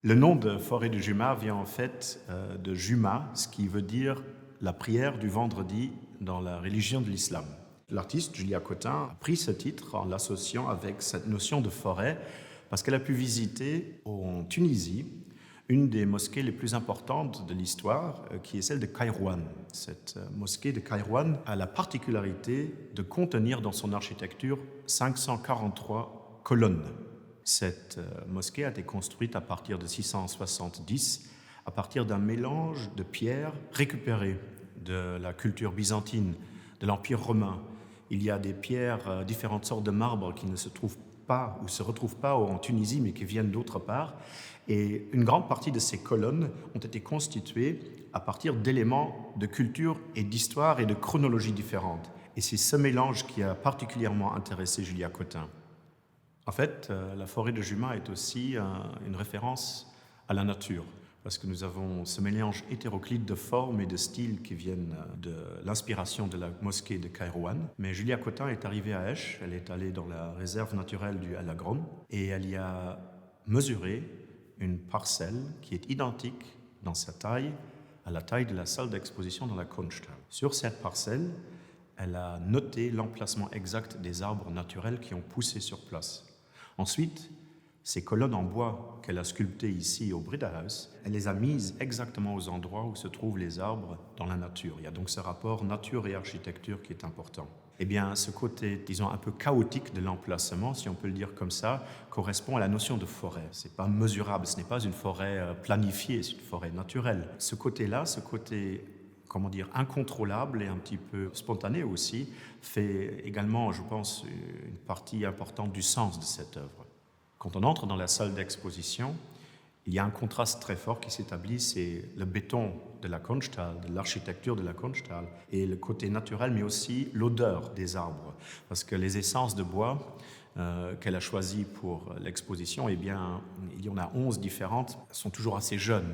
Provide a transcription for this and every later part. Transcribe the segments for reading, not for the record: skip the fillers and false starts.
Le nom de forêt de Juma vient en fait de Juma, ce qui veut dire la prière du vendredi dans la religion de l'islam. L'artiste Julia Cotin a pris ce titre en l'associant avec cette notion de forêt parce qu'elle a pu visiter en Tunisie une des mosquées les plus importantes de l'histoire, qui est celle de Kairouan. Cette mosquée de Kairouan a la particularité de contenir dans son architecture 543 colonnes. Cette mosquée a été construite à partir de 670, à partir d'un mélange de pierres récupérées de la culture byzantine, de l'Empire romain. Il y a des pierres, différentes sortes de marbre qui ne se trouvent pas ou se retrouvent pas en Tunisie, mais qui viennent d'autre part. Et une grande partie de ces colonnes ont été constituées à partir d'éléments de culture et d'histoire et de chronologie différentes. Et c'est ce mélange qui a particulièrement intéressé Julia Cotin. En fait, la forêt de Juma est aussi une référence à la nature, parce que nous avons ce mélange hétéroclite de formes et de styles qui viennent de l'inspiration de la mosquée de Kairouan. Mais Julia Cotin est arrivée à Esch, elle est allée dans la réserve naturelle du Alagron, et elle y a mesuré une parcelle qui est identique dans sa taille à la taille de la salle d'exposition dans la Kunsthalle. Sur cette parcelle, elle a noté l'emplacement exact des arbres naturels qui ont poussé sur place. Ensuite, ces colonnes en bois qu'elle a sculptées ici au Breda-Haus, elle les a mises exactement aux endroits où se trouvent les arbres dans la nature. Il y a donc ce rapport nature et architecture qui est important. Eh bien, ce côté, disons, un peu chaotique de l'emplacement, si on peut le dire comme ça, correspond à la notion de forêt. Ce n'est pas mesurable, ce n'est pas une forêt planifiée, c'est une forêt naturelle. Ce côté-là, ce côté incontrôlable et un petit peu spontané aussi, fait également, je pense, une partie importante du sens de cette œuvre. Quand on entre dans la salle d'exposition, il y a un contraste très fort qui s'établit, c'est le béton de la Kunsthalle, de l'architecture de la Kunsthalle, et le côté naturel, mais aussi l'odeur des arbres. Parce que les essences de bois qu'elle a choisies pour l'exposition, eh bien, il y en a 11 différentes, elles sont toujours assez jeunes.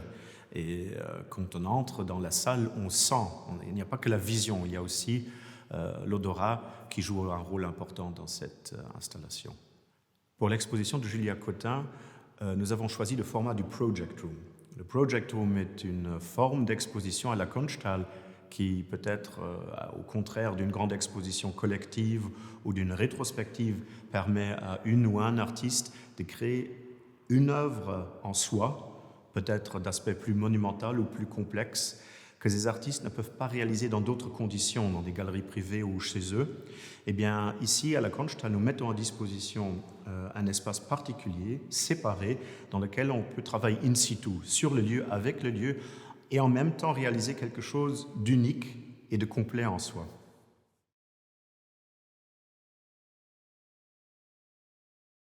Et quand on entre dans la salle, on sent, il n'y a pas que la vision, il y a aussi l'odorat qui joue un rôle important dans cette installation. Pour l'exposition de Julia Cotin, nous avons choisi le format du Project Room. Le Project Room est une forme d'exposition à la Kunsthalle qui peut-être, au contraire d'une grande exposition collective ou d'une rétrospective, permet à une ou un artiste de créer une œuvre en soi, peut-être d'aspect plus monumental ou plus complexe, que ces artistes ne peuvent pas réaliser dans d'autres conditions, dans des galeries privées ou chez eux. Eh bien, ici, à la Kunsthalle, nous mettons à disposition un espace particulier, séparé, dans lequel on peut travailler in situ, sur le lieu, avec le lieu, et en même temps réaliser quelque chose d'unique et de complet en soi.